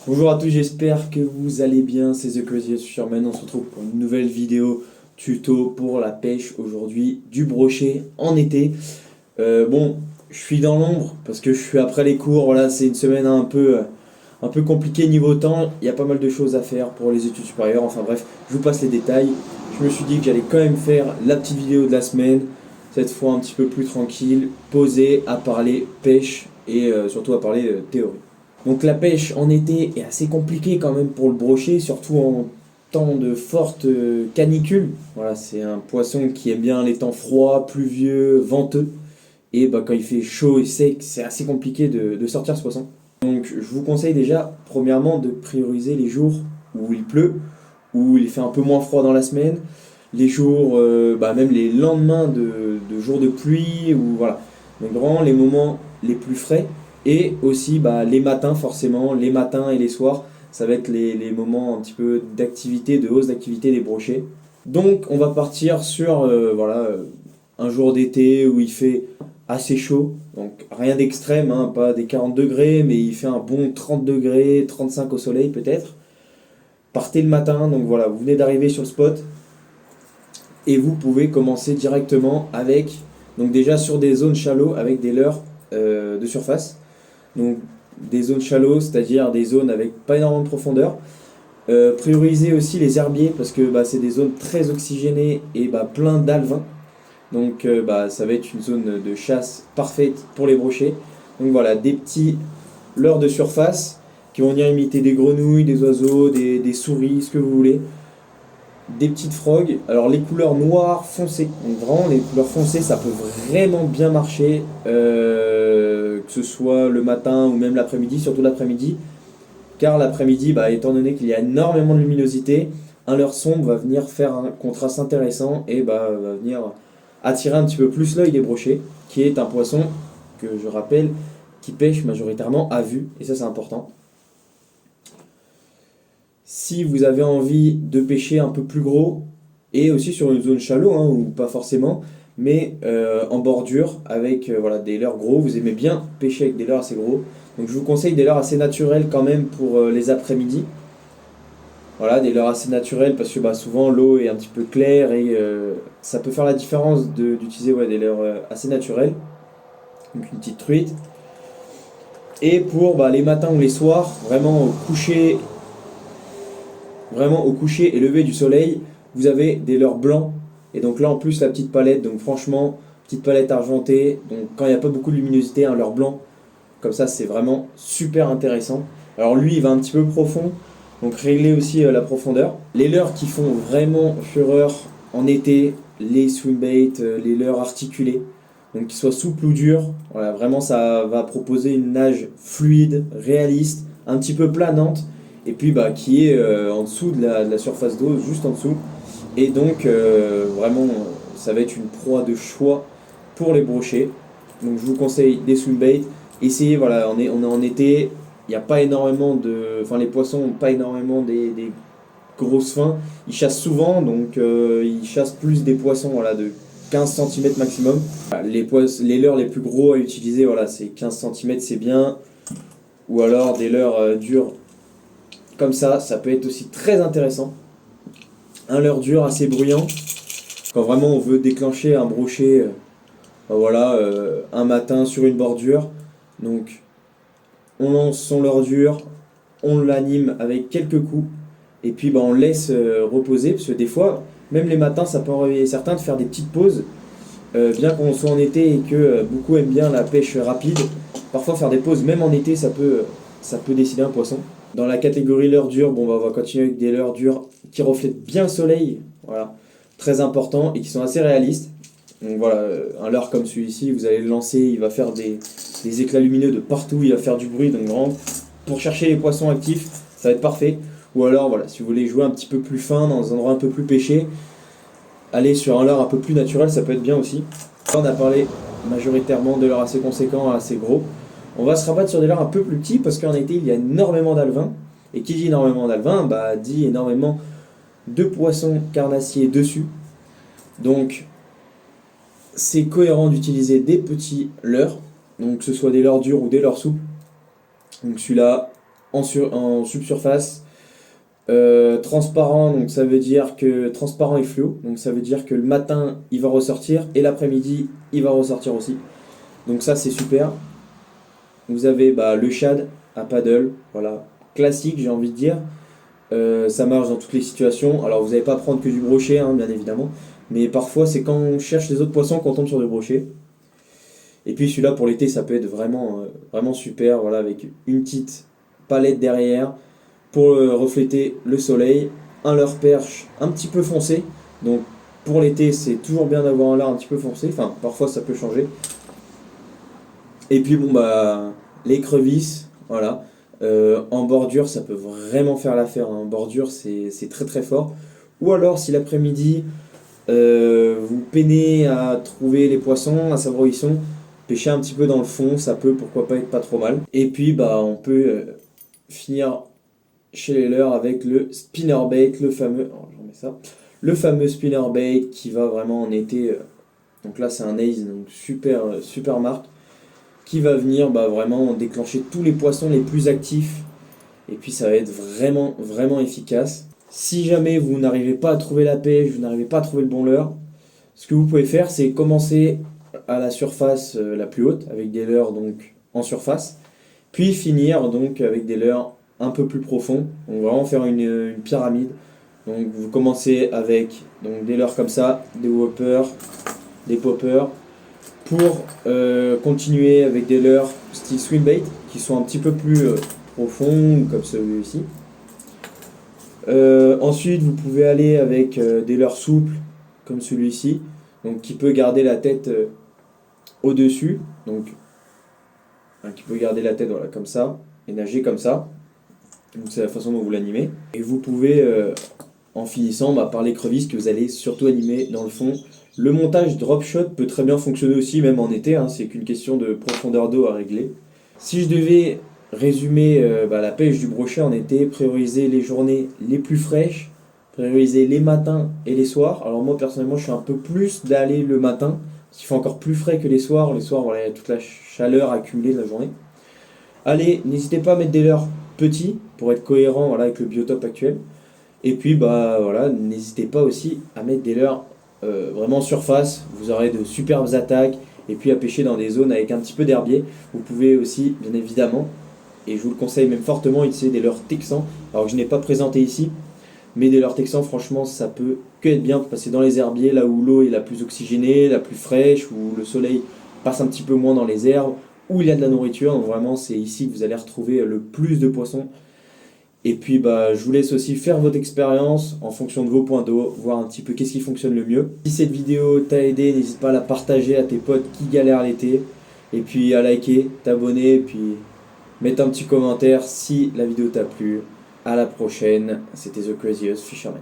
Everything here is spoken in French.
Bonjour à tous, j'espère que vous allez bien, c'est The Crazy Fisherman, on se retrouve pour une nouvelle vidéo tuto pour la pêche aujourd'hui du brochet en été. Bon, je suis dans l'ombre parce que je suis après les cours, voilà, c'est une semaine un peu compliquée niveau temps, il y a pas mal de choses à faire pour les études supérieures, enfin bref, je vous passe les détails. Je me suis dit que j'allais quand même faire la petite vidéo de la semaine, cette fois un petit peu plus tranquille, posée, à parler pêche et surtout à parler théorie. Donc la pêche en été est assez compliquée quand même pour le brochet, surtout en temps de forte canicule. Voilà, c'est un poisson qui aime bien les temps froids, pluvieux, venteux. Et bah, quand il fait chaud et sec, c'est assez compliqué de sortir ce poisson. Donc je vous conseille déjà, premièrement, de prioriser les jours où il pleut, où il fait un peu moins froid dans la semaine, les jours, même les lendemains de jours de pluie, ou voilà. Donc vraiment les moments les plus frais, et aussi les matins forcément, les matins et les soirs, ça va être les moments un petit peu d'activité, de hausse d'activité des brochets. Donc on va partir sur un jour d'été où il fait assez chaud, donc rien d'extrême, hein, pas des 40 degrés, mais il fait un bon 30 degrés, 35 au soleil peut-être. Partez le matin, donc voilà, vous venez d'arriver sur le spot, et vous pouvez commencer directement avec, donc déjà sur des zones shallow avec des leurres de surface. Donc des zones shallow, c'est-à-dire des zones avec pas énormément de profondeur. Prioriser aussi les herbiers parce que c'est des zones très oxygénées et plein d'alevins. Donc ça va être une zone de chasse parfaite pour les brochets. Donc voilà, des petits leurres de surface qui vont venir imiter des grenouilles, des oiseaux, des souris, ce que vous voulez. Des petites frogs. Alors les couleurs noires foncées, donc vraiment les couleurs foncées, ça peut vraiment bien marcher, que ce soit le matin ou même l'après-midi, surtout l'après-midi, car l'après-midi, étant donné qu'il y a énormément de luminosité, un leurre sombre va venir faire un contraste intéressant et va venir attirer un petit peu plus l'œil des brochets, qui est un poisson que je rappelle qui pêche majoritairement à vue, et ça c'est important. Si vous avez envie de pêcher un peu plus gros, et aussi sur une zone shallow, hein, ou pas forcément, mais en bordure, avec des leurres gros, vous aimez bien pêcher avec des leurres assez gros, donc je vous conseille des leurres assez naturels quand même pour les après-midi. Voilà, des leurres assez naturels parce que souvent l'eau est un petit peu claire et ça peut faire la différence d'utiliser des leurres assez naturels. Donc une petite truite. Et pour les matins ou les soirs, vraiment au coucher et lever du soleil, vous avez des leurres blancs. Et donc là en plus la petite palette, donc franchement, petite palette argentée. Donc quand il n'y a pas beaucoup de luminosité, un leurre blanc, comme ça c'est vraiment super intéressant. Alors lui il va un petit peu profond, donc régler aussi la profondeur. Les leurres qui font vraiment fureur en été, les swimbait, les leurres articulés, donc qu'ils soient souples ou durs, voilà, vraiment ça va proposer une nage fluide, réaliste, un petit peu planante, et puis qui est en dessous de la surface d'eau, juste en dessous. Et donc vraiment ça va être une proie de choix pour les brochets. Donc je vous conseille des swimbait. Essayez, voilà, on est en été, il n'y a pas énormément de. Enfin, les poissons n'ont pas énormément des grosses fins. Ils chassent souvent, donc ils chassent plus des poissons de 15 cm maximum. Voilà, les leurres les plus gros à utiliser, voilà, c'est 15 cm, c'est bien. Ou alors des leurres durs comme ça peut être aussi très intéressant. Un leurre dur assez bruyant, quand vraiment on veut déclencher un brochet, un matin sur une bordure. Donc on lance son leurre dur, on l'anime avec quelques coups, et puis on laisse reposer, parce que des fois, même les matins, ça peut en réveiller certains de faire des petites pauses, bien qu'on soit en été et que beaucoup aiment bien la pêche rapide. Parfois faire des pauses, même en été, ça peut décider un poisson. Dans la catégorie leurre dure, on va continuer avec des leurres dures qui reflètent bien le soleil, voilà, très important, et qui sont assez réalistes. Donc voilà, un leurre comme celui-ci, vous allez le lancer, il va faire des éclats lumineux de partout, il va faire du bruit, donc vraiment, pour chercher les poissons actifs, ça va être parfait. Ou alors, voilà, si vous voulez jouer un petit peu plus fin, dans un endroit un peu plus pêché, aller sur un leurre un peu plus naturel, ça peut être bien aussi. Là, on a parlé majoritairement de leurres assez conséquents, assez gros. On va se rabattre sur des leurres un peu plus petits, parce qu'en été, il y a énormément d'alevins. Et qui dit énormément d'alevins, dit énormément de poissons carnassiers dessus. Donc, c'est cohérent d'utiliser des petits leurres, donc que ce soit des leurres durs ou des leurres souples. Donc celui-là, en subsurface. Transparent, donc ça veut dire que transparent et fluo, donc ça veut dire que le matin il va ressortir et l'après-midi il va ressortir aussi. Donc ça c'est super. Vous avez le shad à paddle, voilà, classique j'ai envie de dire. Ça marche dans toutes les situations. Alors vous n'allez pas prendre que du brochet, hein, bien évidemment, mais parfois c'est quand on cherche les autres poissons qu'on tombe sur du brochet. Et puis celui-là pour l'été ça peut être vraiment, vraiment super, voilà, avec une petite palette derrière pour refléter le soleil, un leurre perche un petit peu foncé. Donc pour l'été c'est toujours bien d'avoir un leurre un petit peu foncé, enfin parfois ça peut changer. Et puis l'écrevisse, voilà. En bordure, ça peut vraiment faire l'affaire, hein. En bordure, c'est très très fort. Ou alors, si l'après-midi, vous peinez à trouver les poissons, à savoir où ils sont, pêcher un petit peu dans le fond, ça peut pourquoi pas être pas trop mal. Et puis, on peut finir chez les leurs avec le spinnerbait, le fameux, oh, j'en mets ça, le fameux spinnerbait qui va vraiment en été. Donc là, c'est un Ace, donc super, super marque qui va venir vraiment déclencher tous les poissons les plus actifs et puis ça va être vraiment vraiment efficace. Si jamais vous n'arrivez pas à trouver la pêche, vous n'arrivez pas à trouver le bon leurre, ce que vous pouvez faire c'est commencer à la surface la plus haute avec des leurres donc en surface, puis finir donc avec des leurres un peu plus profonds, donc vraiment faire une pyramide. Donc vous commencez avec donc des leurres comme ça, des whoppers, des poppers, pour continuer avec des leurres style swimbait qui sont un petit peu plus profonds comme celui-ci. Ensuite vous pouvez aller avec des leurres souples comme celui-ci, donc qui peut garder la tête au dessus, donc qui peut garder la tête voilà, comme ça et nager comme ça. Donc c'est la façon dont vous l'animez. Et vous pouvez en finissant par l'écrevisse que vous allez surtout animer dans le fond. Le montage drop shot peut très bien fonctionner aussi, même en été, hein, c'est qu'une question de profondeur d'eau à régler. Si je devais résumer la pêche du brochet en été, prioriser les journées les plus fraîches, prioriser les matins et les soirs. Alors moi personnellement je suis un peu plus d'aller le matin, parce qu'il fait encore plus frais que les soirs. Les soirs voilà, il y a toute la chaleur accumulée de la journée. Allez, n'hésitez pas à mettre des leurres petits pour être cohérent voilà, avec le biotope actuel. Et puis n'hésitez pas aussi à mettre des leurres vraiment en surface, vous aurez de superbes attaques, et puis à pêcher dans des zones avec un petit peu d'herbier. Vous pouvez aussi, bien évidemment, et je vous le conseille même fortement, utiliser des leurres texans, alors que je n'ai pas présenté ici, mais des leurres texans, franchement, ça peut que être bien pour passer dans les herbiers, là où l'eau est la plus oxygénée, la plus fraîche, où le soleil passe un petit peu moins dans les herbes, où il y a de la nourriture. Donc vraiment, c'est ici que vous allez retrouver le plus de poissons. Et puis je vous laisse aussi faire votre expérience en fonction de vos points d'eau, voir un petit peu qu'est-ce qui fonctionne le mieux. Si cette vidéo t'a aidé, n'hésite pas à la partager à tes potes qui galèrent l'été. Et puis à liker, t'abonner, et puis mettre un petit commentaire si la vidéo t'a plu. À la prochaine, c'était The Craziest Fisherman.